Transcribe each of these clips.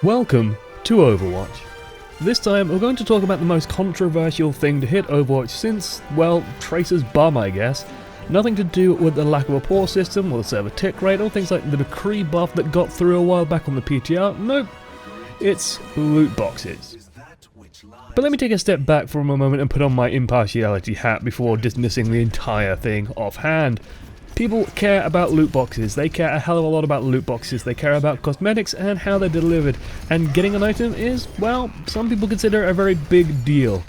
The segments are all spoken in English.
Welcome to Overwatch. This time we're going to talk about the most controversial thing to hit Overwatch since, well, Tracer's bum I guess. Nothing to do with the lack of a pause system or the server tick rate or things like the McCree buff that got through a while back on the PTR, nope. It's loot boxes. But let me take a step back for a moment and put on my impartiality hat before dismissing the entire thing offhand. People care about loot boxes, they care a hell of a lot about loot boxes, they care about cosmetics and how they're delivered, and getting an item is, well, some people consider a very big deal.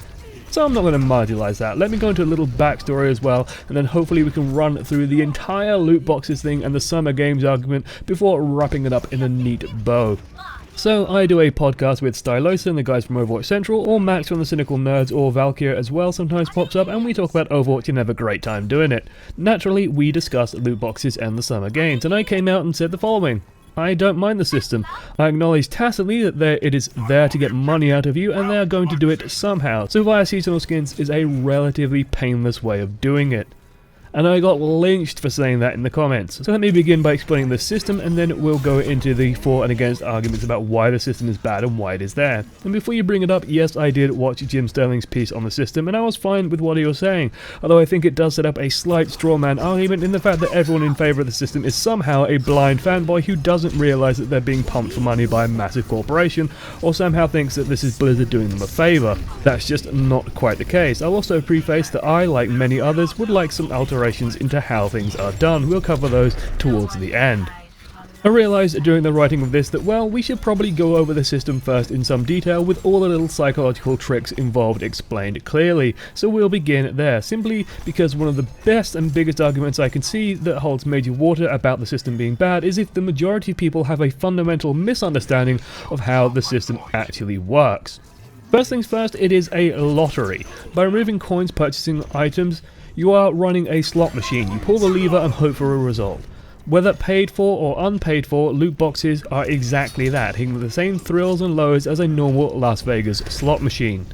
So I'm not going to marginalise that. Let me go into a little backstory as well, and then hopefully we can run through the entire loot boxes thing and the Summer Games argument before wrapping it up in a neat bow. So I do a podcast with Stylosa and the guys from Overwatch Central, or Max from the Cynical Nerds, or Valkyria as well sometimes pops up, and we talk about Overwatch and have a great time doing it. Naturally, we discuss loot boxes and the Summer Games, and I came out and said the following. I don't mind the system. I acknowledge tacitly that it is there to get money out of you, and they are going to do it somehow, so via seasonal skins is a relatively painless way of doing it. And I got lynched for saying that in the comments. So let me begin by explaining the system, and then we'll go into the for and against arguments about why the system is bad and why it is there. And before you bring it up, yes, I did watch Jim Sterling's piece on the system, and I was fine with what he was saying, although I think it does set up a slight straw man argument in the fact that everyone in favour of the system is somehow a blind fanboy who doesn't realise that they're being pumped for money by a massive corporation, or somehow thinks that this is Blizzard doing them a favour. That's just not quite the case. I'll also preface that I, like many others, would like some alterations into how things are done. We'll cover those towards the end. I realised during the writing of this that, well, we should probably go over the system first in some detail with all the little psychological tricks involved explained clearly, so we'll begin there, simply because one of the best and biggest arguments I can see that holds major water about the system being bad is if the majority of people have a fundamental misunderstanding of how the system actually works. First things first, it is a lottery. By removing coins purchasing items, you are running a slot machine. You pull the lever and hope for a result. Whether paid for or unpaid for, loot boxes are exactly that, hitting the same thrills and lows as a normal Las Vegas slot machine.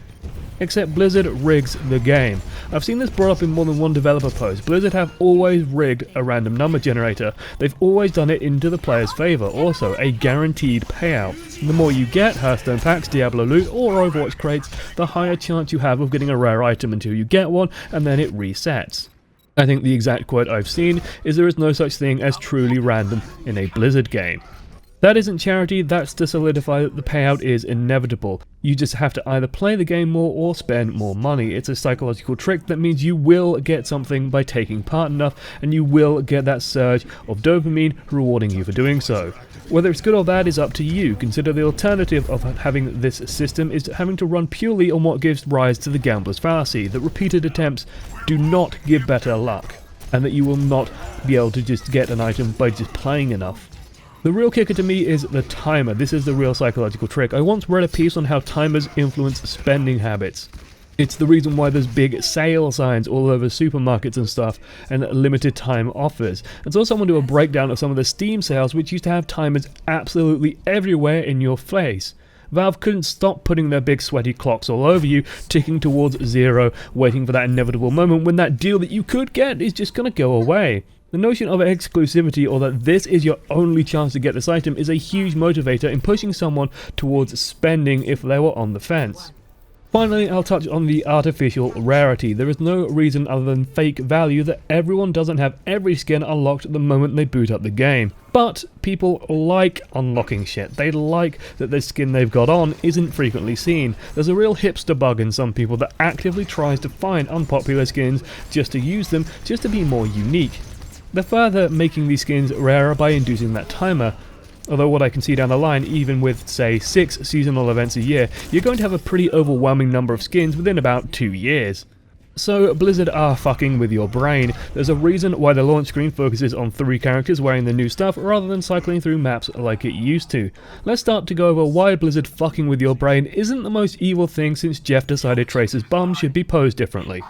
Except Blizzard rigs the game. I've seen this brought up in more than one developer post. Blizzard have always rigged a random number generator. They've always done it into the player's favour, also a guaranteed payout. The more you get, Hearthstone packs, Diablo loot, or Overwatch crates, the higher chance you have of getting a rare item until you get one, and then it resets. I think the exact quote I've seen is there is no such thing as truly random in a Blizzard game. That isn't charity, that's to solidify that the payout is inevitable. You just have to either play the game more or spend more money. It's a psychological trick that means you will get something by taking part enough, and you will get that surge of dopamine rewarding you for doing so. Whether it's good or bad is up to you. Consider the alternative of having this system is having to run purely on what gives rise to the gambler's fallacy, that repeated attempts do not give better luck, and that you will not be able to just get an item by just playing enough. The real kicker to me is the timer. This is the real psychological trick. I once read a piece on how timers influence spending habits. It's the reason why there's big sale signs all over supermarkets and stuff, and limited time offers. And so someone do a breakdown of some of the Steam sales which used to have timers absolutely everywhere in your face. Valve couldn't stop putting their big sweaty clocks all over you, ticking towards zero, waiting for that inevitable moment when that deal that you could get is just going to go away. The notion of exclusivity, or that this is your only chance to get this item, is a huge motivator in pushing someone towards spending if they were on the fence. Finally, I'll touch on the artificial rarity. There is no reason other than fake value that everyone doesn't have every skin unlocked the moment they boot up the game. But people like unlocking shit. They like that the skin they've got on isn't frequently seen. There's a real hipster bug in some people that actively tries to find unpopular skins just to use them, just to be more unique. They're further making these skins rarer by inducing that timer. Although what I can see down the line, even with, say, 6 seasonal events a year, you're going to have a pretty overwhelming number of skins within about 2 years. So Blizzard are fucking with your brain. There's a reason why the launch screen focuses on 3 characters wearing the new stuff rather than cycling through maps like it used to. Let's start to go over why Blizzard fucking with your brain isn't the most evil thing since Jeff decided Tracer's bum should be posed differently.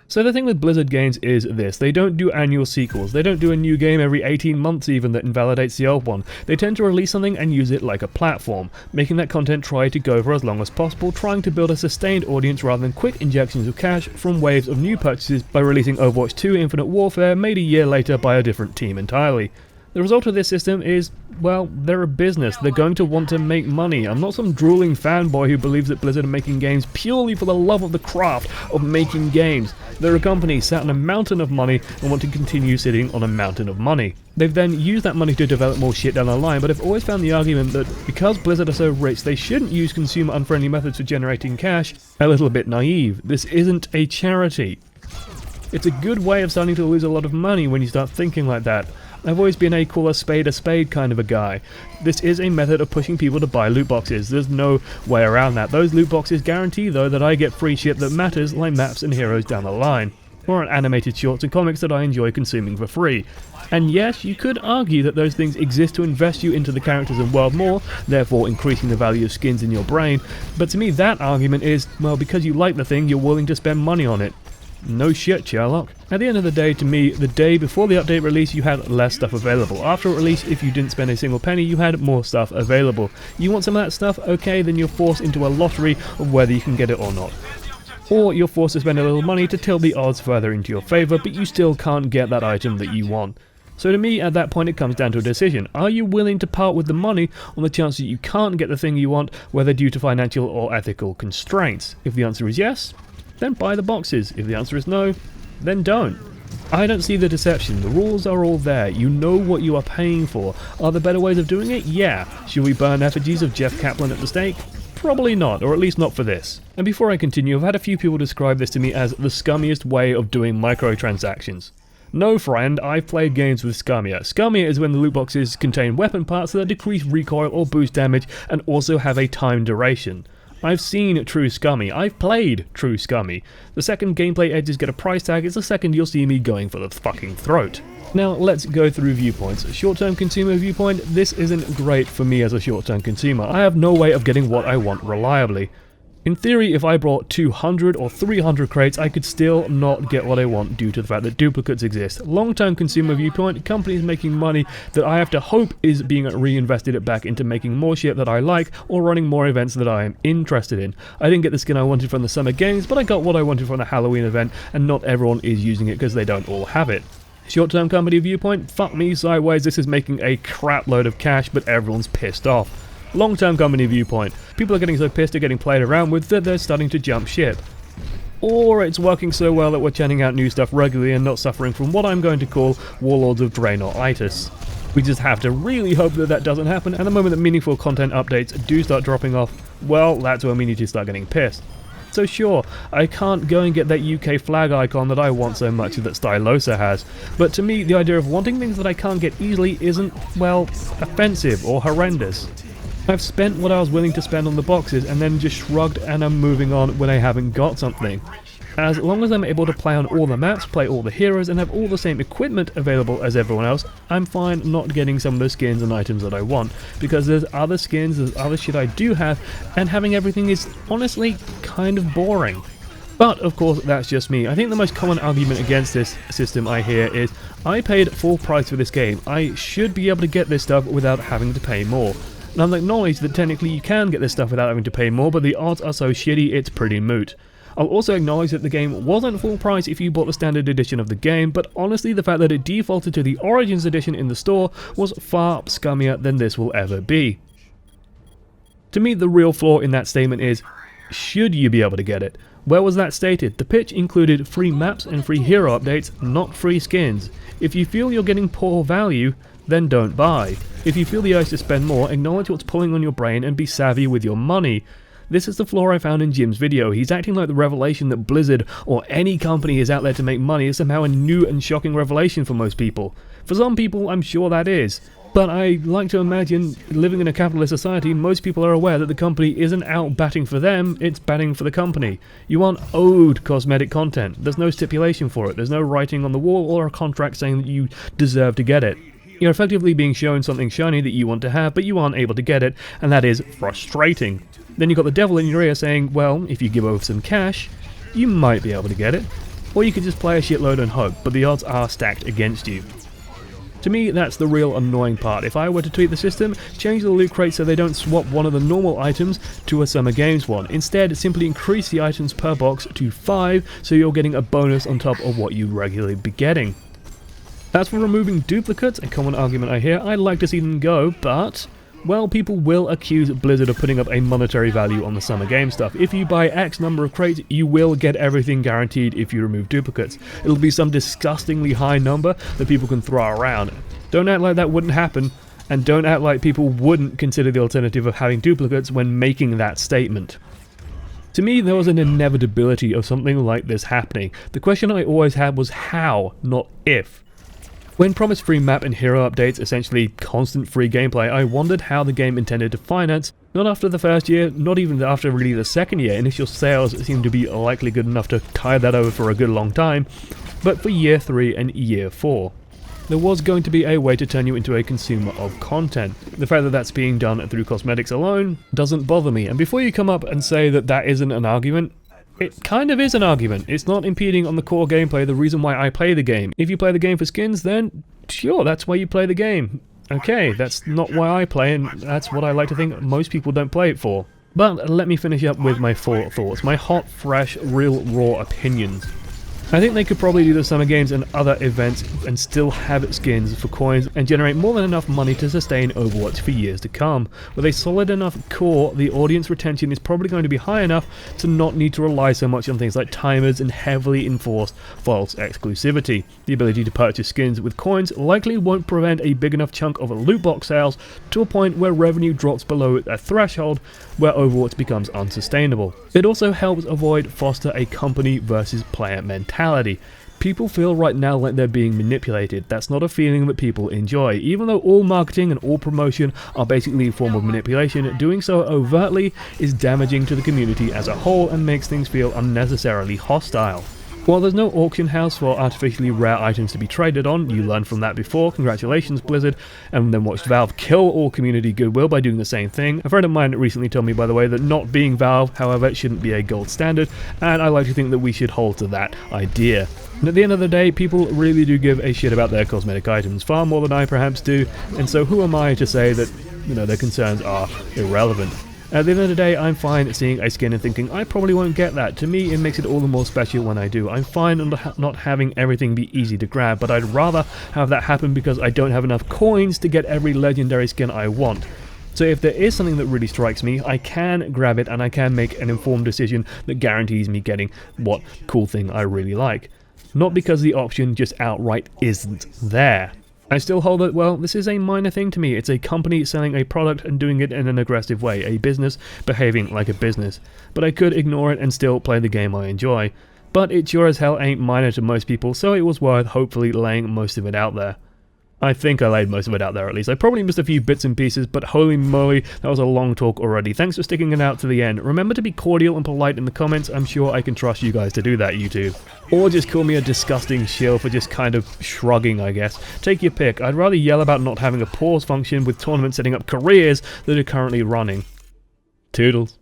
So the thing with Blizzard games is this: they don't do annual sequels, they don't do a new game every 18 months even that invalidates the old one. They tend to release something and use it like a platform, making that content try to go for as long as possible, trying to build a sustained audience rather than quick injections of cash from waves of new purchases by releasing Overwatch 2 Infinite Warfare made a year later by a different team entirely. The result of this system is, well, they're a business. They're going to want to make money. I'm not some drooling fanboy who believes that Blizzard are making games purely for the love of the craft of making games. They're a company sat on a mountain of money and want to continue sitting on a mountain of money. They've then used that money to develop more shit down the line, but I've always found the argument that because Blizzard are so rich, they shouldn't use consumer-unfriendly methods for generating cash a little bit naive. This isn't a charity. It's a good way of starting to lose a lot of money when you start thinking like that. I've always been a call a spade kind of a guy. This is a method of pushing people to buy loot boxes. There's no way around that. Those loot boxes guarantee though that I get free shit that matters, like maps and heroes down the line. Or animated shorts and comics that I enjoy consuming for free. And yes, you could argue that those things exist to invest you into the characters and world more, therefore increasing the value of skins in your brain, but to me that argument is, well, because you like the thing, you're willing to spend money on it. No shit, Sherlock. At the end of the day, to me, the day before the update release, you had less stuff available. After release, if you didn't spend a single penny, you had more stuff available. You want some of that stuff? Okay, then you're forced into a lottery of whether you can get it or not. Or you're forced to spend a little money to tilt the odds further into your favour, but you still can't get that item that you want. So to me, at that point, it comes down to a decision. Are you willing to part with the money on the chance that you can't get the thing you want, whether due to financial or ethical constraints? If the answer is yes, then buy the boxes. If the answer is no, then don't. I don't see the deception. The rules are all there. You know what you are paying for. Are there better ways of doing it? Yeah. Should we burn effigies of Jeff Kaplan at the stake? Probably not, or at least not for this. And before I continue, I've had a few people describe this to me as the scummiest way of doing microtransactions. No friend, I've played games with scummier. Scummier is when the loot boxes contain weapon parts that decrease recoil or boost damage and also have a time duration. I've seen true scummy. I've played true scummy. The second gameplay edges get a price tag is the second you'll see me going for the fucking throat. Now let's go through viewpoints. Short-term consumer viewpoint, this isn't great for me as a short-term consumer. I have no way of getting what I want reliably. In theory, if I brought 200 or 300 crates, I could still not get what I want due to the fact that duplicates exist. Long-term consumer viewpoint, companies making money that I have to hope is being reinvested back into making more shit that I like or running more events that I am interested in. I didn't get the skin I wanted from the Summer Games, but I got what I wanted from the Halloween event, and not everyone is using it because they don't all have it. Short-term company viewpoint, fuck me sideways, this is making a crap load of cash, but everyone's pissed off. Long-term company viewpoint, people are getting so pissed at getting played around with that they're starting to jump ship. Or it's working so well that we're churning out new stuff regularly and not suffering from what I'm going to call Warlords of Draenor-itis. We just have to really hope that that doesn't happen, and the moment that meaningful content updates do start dropping off, well, that's when we need to start getting pissed. So sure, I can't go and get that UK flag icon that I want so much that Stylosa has, but to me the idea of wanting things that I can't get easily isn't, well, offensive or horrendous. I've spent what I was willing to spend on the boxes and then just shrugged and I'm moving on when I haven't got something. As long as I'm able to play on all the maps, play all the heroes and have all the same equipment available as everyone else, I'm fine not getting some of the skins and items that I want, because there's other skins, there's other shit I do have, and having everything is honestly kind of boring. But of course that's just me. I think the most common argument against this system I hear is, I paid full price for this game, I should be able to get this stuff without having to pay more. And I'll acknowledge that technically you can get this stuff without having to pay more, but the odds are so shitty it's pretty moot. I'll also acknowledge that the game wasn't full price if you bought the standard edition of the game, but honestly the fact that it defaulted to the Origins edition in the store was far scummier than this will ever be. To me the real flaw in that statement is, should you be able to get it? Where was that stated? The pitch included free maps and free hero updates, not free skins. If you feel you're getting poor value, then don't buy. If you feel the urge to spend more, acknowledge what's pulling on your brain and be savvy with your money. This is the flaw I found in Jim's video. He's acting like the revelation that Blizzard or any company is out there to make money is somehow a new and shocking revelation for most people. For some people, I'm sure that is. But I like to imagine, living in a capitalist society, most people are aware that the company isn't out batting for them, it's batting for the company. You aren't owed cosmetic content. There's no stipulation for it. There's no writing on the wall or a contract saying that you deserve to get it. You're effectively being shown something shiny that you want to have, but you aren't able to get it, and that is frustrating. Then you've got the devil in your ear saying, well, if you give over some cash, you might be able to get it. Or you could just play a shitload and hope, but the odds are stacked against you. To me, that's the real annoying part. If I were to tweak the system, change the loot crate so they don't swap one of the normal items to a Summer Games one. Instead, simply increase the items per box to 5, so you're getting a bonus on top of what you'd regularly be getting. As for removing duplicates, a common argument I hear, I'd like to see them go, but well, people will accuse Blizzard of putting up a monetary value on the summer game stuff. If you buy X number of crates, you will get everything guaranteed if you remove duplicates. It'll be some disgustingly high number that people can throw around. Don't act like that wouldn't happen, and don't act like people wouldn't consider the alternative of having duplicates when making that statement. To me, there was an inevitability of something like this happening. The question I always had was how, not if. When promised free map and hero updates, essentially constant free gameplay, I wondered how the game intended to finance. Not after the first year, not even after really the second year. Initial sales seemed to be likely good enough to tide that over for a good long time, but for year 3 and year 4. There was going to be a way to turn you into a consumer of content. The fact that that's being done through cosmetics alone doesn't bother me, and before you come up and say that that isn't an argument, it kind of is an argument. It's not impeding on the core gameplay, the reason why I play the game. If you play the game for skins, then sure, that's why you play the game. Okay, that's not why I play, and that's what I like to think most people don't play it for. But let me finish up with my full thoughts, my hot, fresh, real, raw opinions. I think they could probably do the summer games and other events and still have skins for coins and generate more than enough money to sustain Overwatch for years to come. With a solid enough core, the audience retention is probably going to be high enough to not need to rely so much on things like timers and heavily enforced false exclusivity. The ability to purchase skins with coins likely won't prevent a big enough chunk of loot box sales to a point where revenue drops below a threshold where Overwatch becomes unsustainable. It also helps foster a company versus player mentality. People feel right now like they're being manipulated. That's not a feeling that people enjoy. Even though all marketing and all promotion are basically a form of manipulation, doing so overtly is damaging to the community as a whole and makes things feel unnecessarily hostile. While there's no auction house for artificially rare items to be traded on, you learned from that before, congratulations Blizzard, and then watched Valve kill all community goodwill by doing the same thing. A friend of mine recently told me, by the way, that not being Valve, however, shouldn't be a gold standard, and I like to think that we should hold to that idea. And at the end of the day, people really do give a shit about their cosmetic items, far more than I perhaps do, and so who am I to say that, their concerns are irrelevant. At the end of the day, I'm fine seeing a skin and thinking, I probably won't get that. To me, it makes it all the more special when I do. I'm fine not having everything be easy to grab, but I'd rather have that happen because I don't have enough coins to get every legendary skin I want. So if there is something that really strikes me, I can grab it and I can make an informed decision that guarantees me getting what cool thing I really like. Not because the option just outright isn't there. I still hold that, well, this is a minor thing to me. It's a company selling a product and doing it in an aggressive way, a business behaving like a business. But I could ignore it and still play the game I enjoy. But it sure as hell ain't minor to most people, so it was worth hopefully laying most of it out there. I think I laid most of it out there at least. I probably missed a few bits and pieces, but holy moly, that was a long talk already. Thanks for sticking it out to the end. Remember to be cordial and polite in the comments. I'm sure I can trust you guys to do that, YouTube. Or just call me a disgusting shill for just kind of shrugging, I guess. Take your pick. I'd rather yell about not having a pause function with tournaments setting up careers that are currently running. Toodles.